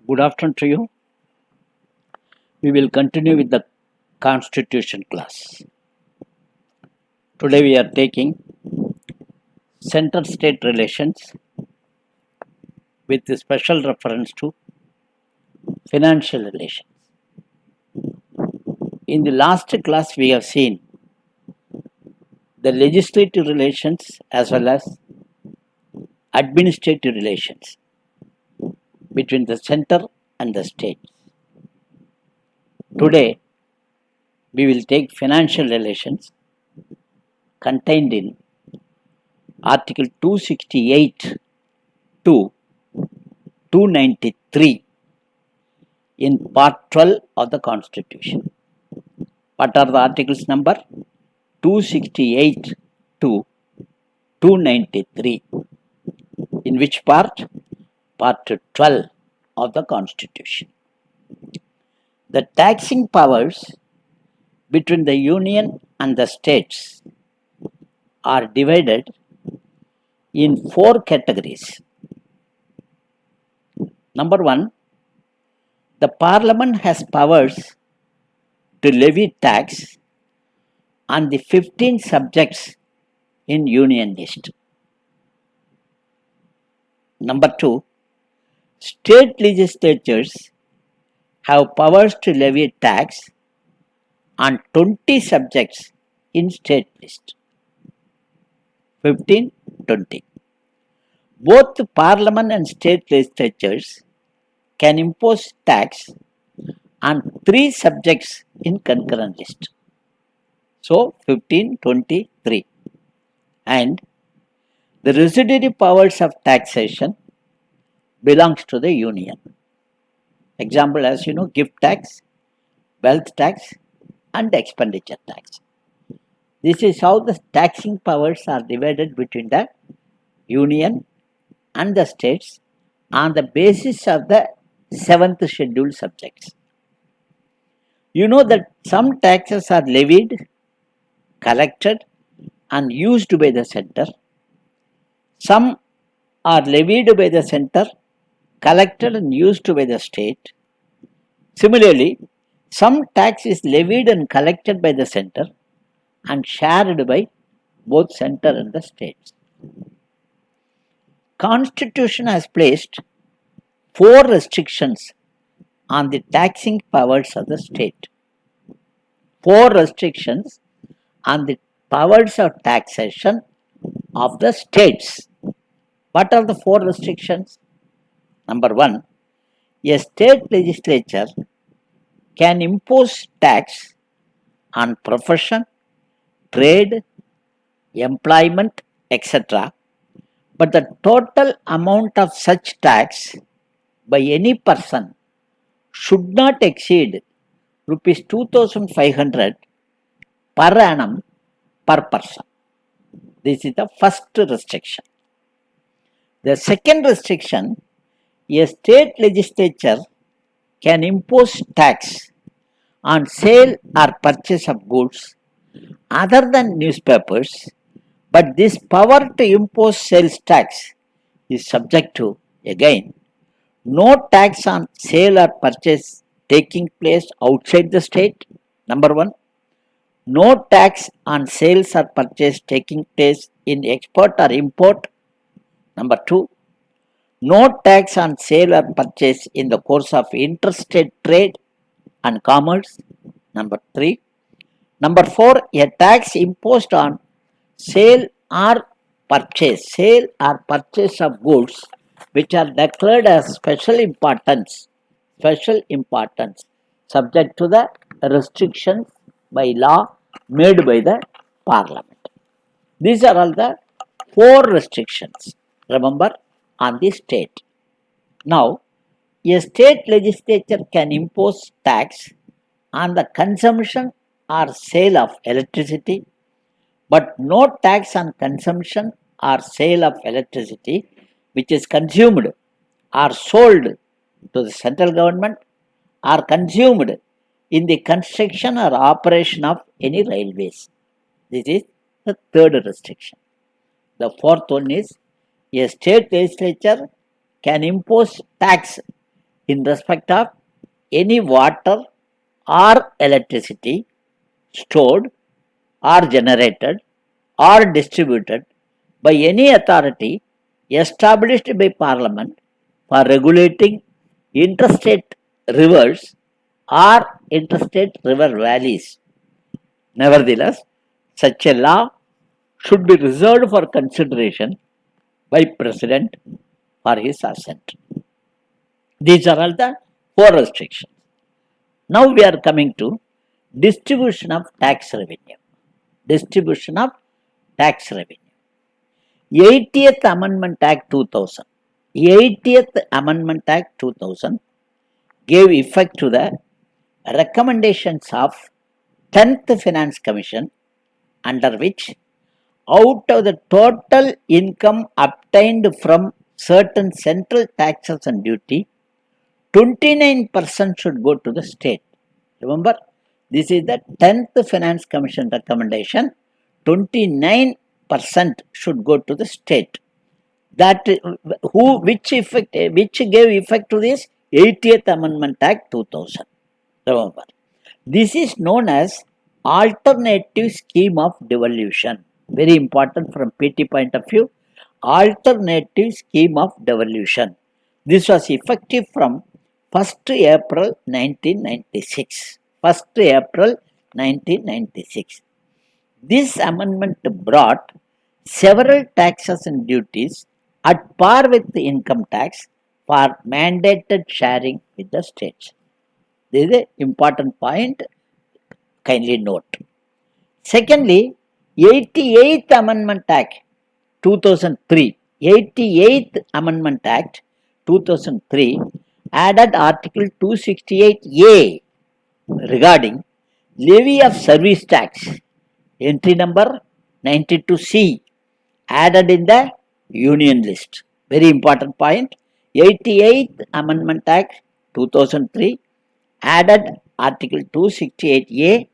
Good afternoon to you. We will continue with the Constitution class. Today we are taking center-state relations with a special reference to financial relations. In the last class we have seen the legislative relations as well as administrative relations between the center and the state. Today we will take financial relations contained in Article 268 to 293 in Part 12 of the Constitution. What are the articles number? 268 to 293. In which part? Part 12 of the Constitution. The taxing powers between the Union and the states are divided in 4 categories. Number 1, the Parliament has powers to levy tax on the 15 subjects in Union list. Number 2, state legislatures have powers to levy tax on 20 subjects in state list. 15, 20. Both the Parliament and state legislatures can impose tax on 3 subjects in concurrent list. So 15, 20, 3. And the residuary powers of taxation belongs to the Union. Example, as you know, gift tax, wealth tax and expenditure tax. This is how the taxing powers are divided between the Union and the states on the basis of the 7th schedule subjects. You know that some taxes are levied, collected and used by the center. Some are levied by the center, collected and used by the state. Similarly, some tax is levied and collected by the center and shared by both center and the states. Constitution has placed 4 restrictions on the taxing powers of the state. 4 restrictions on the powers of taxation of the states. What are the 4 restrictions? Number 1, a state legislature can impose tax on profession, trade, employment, etc. But the total amount of such tax by any person should not exceed rupees 2,500 per annum per person. This is the first restriction. The second restriction, a state legislature can impose tax on sale or purchase of goods other than newspapers, but this power to impose sales tax is subject to, again, no tax on sale or purchase taking place outside the state. Number 1, no tax on sales or purchase taking place in export or import. Number 2, no tax on sale or purchase in the course of interstate trade and commerce. Number 3. Number 4, a tax imposed on sale or purchase of goods which are declared as special importance, subject to the restrictions by law made by the Parliament. These are all the 4 restrictions, remember, on the state. Now, a state legislature can impose tax on the consumption or sale of electricity, but no tax on consumption or sale of electricity which is consumed or sold to the central government or consumed in the construction or operation of any railways. This is the third restriction. The fourth one is a state legislature can impose tax in respect of any water or electricity stored or generated or distributed by any authority established by Parliament for regulating interstate rivers or interstate river valleys. Nevertheless, such a law should be reserved for consideration by President for his assent. These are all the four restrictions. Now we are coming to distribution of tax revenue. Distribution of tax revenue. 80th Amendment Act 2000. 80th Amendment Act 2000 gave effect to the recommendations of 10th Finance Commission, under which out of the total income obtained from certain central taxes and duty, 29% should go to the state. Remember, this is the 10th Finance Commission recommendation. 29% should go to the state. That which gave effect to this 80th Amendment Act 2000. Remember, this is known as alternative scheme of devolution. Very important from PT point of view. Alternative scheme of devolution. This was effective from 1st April 1996. 1st April 1996. This amendment brought several taxes and duties at par with the income tax for mandated sharing with the states. This is an important point, kindly note. Secondly, 88th Amendment Act 2003. 88th Amendment Act 2003 added Article 268A regarding levy of service tax, entry number 92C, added in the union list. Very important point. 88th Amendment Act 2003 added Article 268A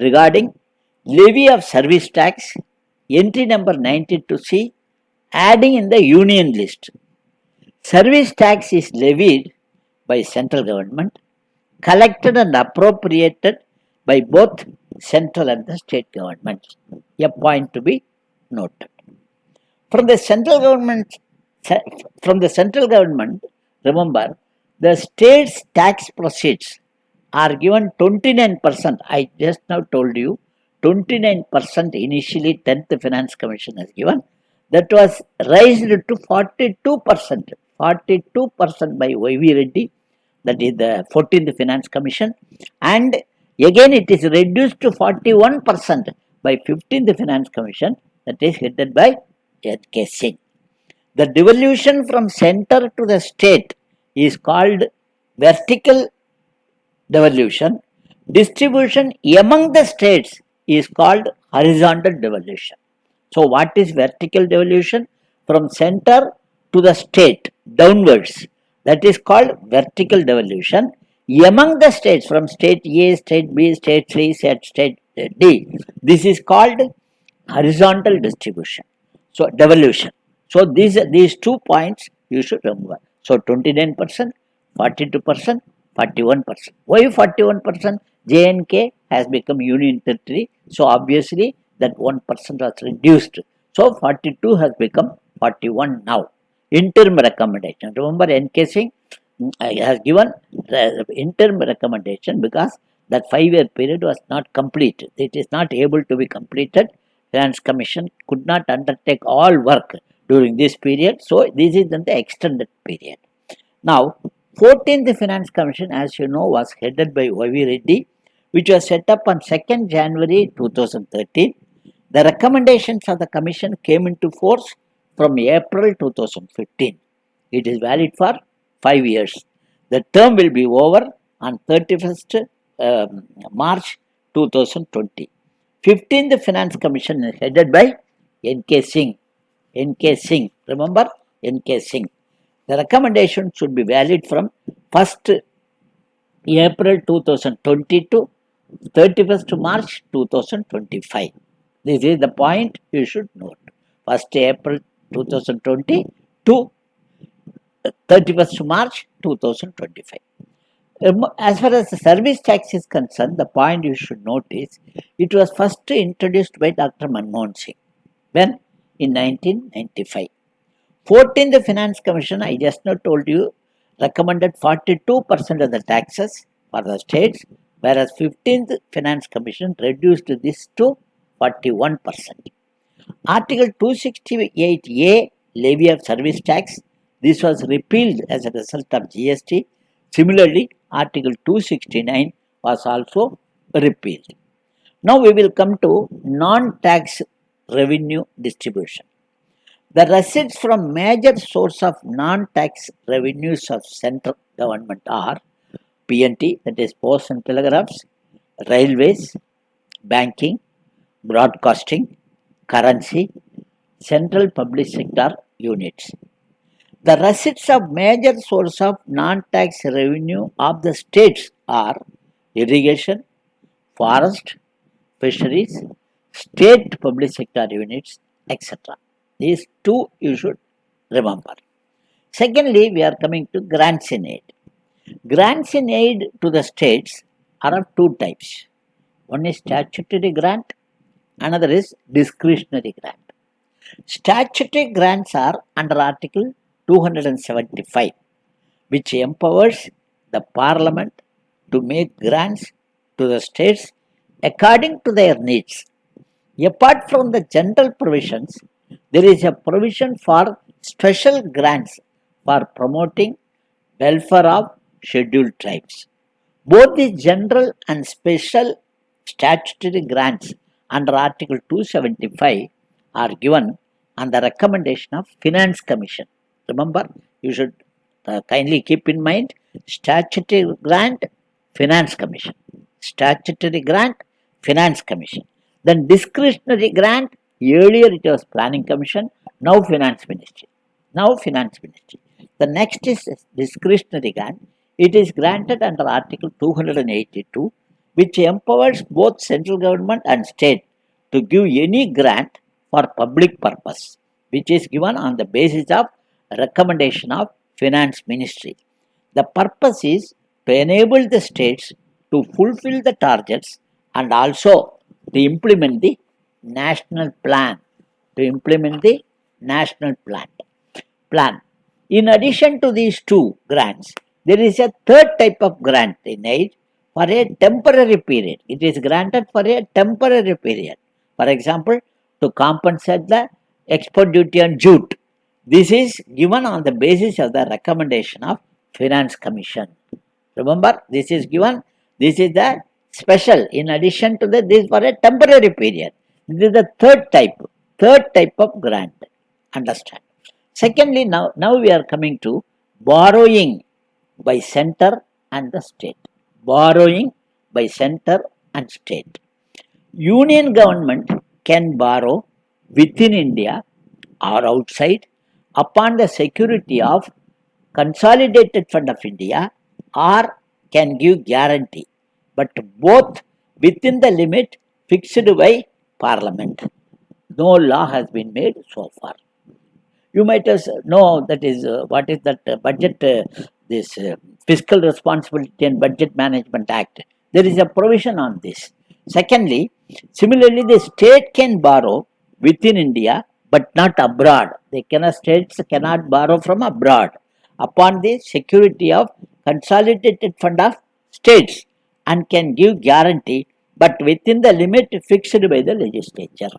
regarding levy of service tax, entry number 92C, adding in the union list. Service tax is levied by central government, collected and appropriated by both central and the state governments. A point to be noted. From the central government, remember, the state's tax proceeds are given 29%. I just now told you 29% initially 10th Finance Commission has given. That was raised to 42%. 42% by Y.V. Reddy, that is the 14th Finance Commission, and again it is reduced to 41% by 15th Finance Commission, that is headed by N.K. Singh. The devolution from center to the state is called vertical devolution. Distribution among the states is called horizontal devolution. So what is vertical devolution? From center to the state downwards, that is called vertical devolution. Among the states, from state A, state B, state C, state D, this is called horizontal distribution. So devolution. So these 2 points you should remember. So 29%, 42%, 41%. Why 41%? J&K has become union territory. So obviously that 1% was reduced. So 42 has become 41 now. Interim recommendation. Remember, N.K. Singh has given interim recommendation because that 5-year period was not complete. It is not able to be completed. Finance Commission could not undertake all work during this period. So this is in the extended period. Now, 14th Finance Commission, as you know, was headed by Y.V. Reddy, which was set up on 2nd January 2013. The recommendations of the Commission came into force from April 2015. It is valid for 5 years. The term will be over on 31st March 2020. 15th Finance Commission is headed by N.K. Singh. N.K. Singh. Remember? N.K. Singh. The recommendation should be valid from 1st April 2020 to 31st March 2025. This is the point you should note. 1st April 2020 to 31st March 2025. As far as the service tax is concerned, the point you should note is it was first introduced by Dr. Manmohan Singh. When? In 1995. 14th Finance Commission, I just now told you, recommended 42% of the taxes for the states, whereas 15th Finance Commission reduced this to 41%. Article 268A, levy of service tax, this was repealed as a result of GST. Similarly, Article 269 was also repealed. Now we will come to non-tax revenue distribution. The receipts from major source of non-tax revenues of central government are P&T, that is posts and telegraphs, railways, banking, broadcasting, currency, central public sector units. The receipts of major source of non-tax revenue of the states are irrigation, forest, fisheries, state public sector units, etc. These two you should remember. Secondly, we are coming to grants in aid. Grants in aid to the states are of two types. One is statutory grant, another is discretionary grant. Statutory grants are under Article 275, which empowers the Parliament to make grants to the states according to their needs. Apart from the general provisions, there is a provision for special grants for promoting welfare of scheduled tribes. Both the general and special statutory grants under Article 275 are given on the recommendation of Finance Commission. Remember, you should kindly keep in mind statutory grant, Finance Commission. Statutory grant, Finance Commission. Then discretionary grant, earlier it was Planning Commission, now Finance Ministry. The next is discretionary grant. It is granted under Article 282, which empowers both central government and state to give any grant for public purpose, which is given on the basis of recommendation of Finance Ministry. The purpose is to enable the states to fulfill the targets and also to implement the national plan. In addition to these two grants, there is a third type of grant in aid for a temporary period. It is granted for a temporary period. For example, to compensate the export duty on jute. This is given on the basis of the recommendation of Finance Commission. Remember, this is the special, in addition to this for a temporary period. This is the third type of grant. Understand. Secondly, now we are coming to borrowing by center and the state. Borrowing by center and state. Union government can borrow within India or outside upon the security of Consolidated Fund of India or can give guarantee, but both within the limit fixed by Parliament. No law has been made so far. You might know that is what is that budget, this Fiscal Responsibility and Budget Management Act. There is a provision on this. Secondly, similarly, the state can borrow within India but not abroad. States cannot borrow from abroad upon the security of Consolidated Fund of States and can give guarantee but within the limit fixed by the legislature.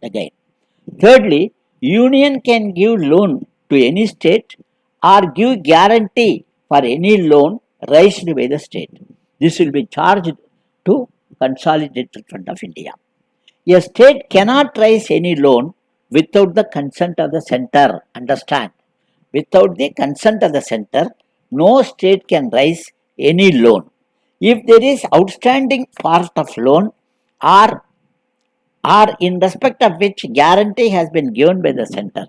Again. Thirdly, Union can give loan to any state or give guarantee for any loan raised by the state. This will be charged to Consolidated Fund of India. A state cannot raise any loan without the consent of the center. Understand? Without the consent of the center, no state can raise any loan. If there is outstanding part of loan or in respect of which guarantee has been given by the center,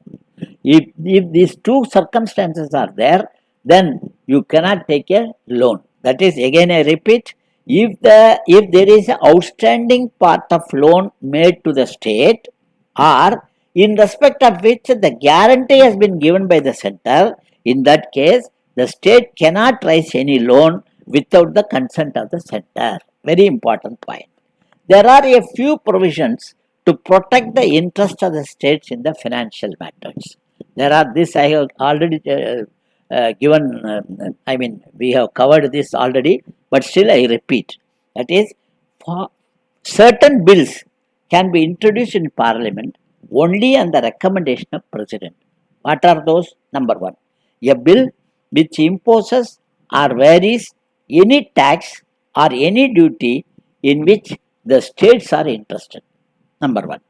if these two circumstances are there, then you cannot take a loan. That is, again I repeat, if there is an outstanding part of loan made to the state or in respect of which the guarantee has been given by the center, In that case, the state cannot raise any loan without the consent of the center. Very important point. There are a few provisions to protect the interest of the states in the financial matters. There are this I have already given, we have covered this already, but still I repeat. That is, for certain bills can be introduced in Parliament only on the recommendation of President. What are those? Number one, a bill which imposes or varies any tax or any duty in which the states are interested. Number one.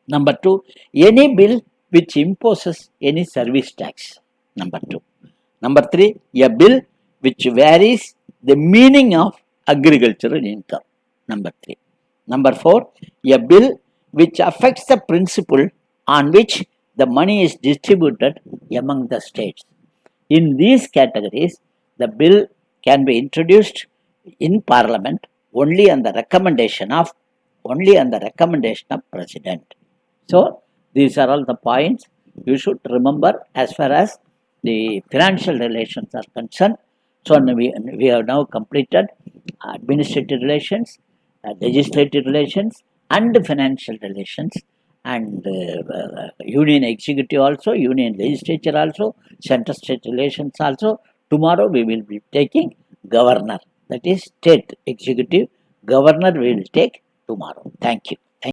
Number two, any bill which imposes any service tax. Number two. Number three, a bill which varies the meaning of agricultural income. Number three. Number four, a bill which affects the principle on which the money is distributed among the states. In these categories, the bill can be introduced in Parliament only on the recommendation of President. So these are all the points you should remember as far as the financial relations are concerned. So we have now completed administrative relations, legislative relations, and financial relations, and union executive also, union legislature also, center state relations also. Tomorrow we will be taking governor, that is state executive. Governor we will take tomorrow. Thank you.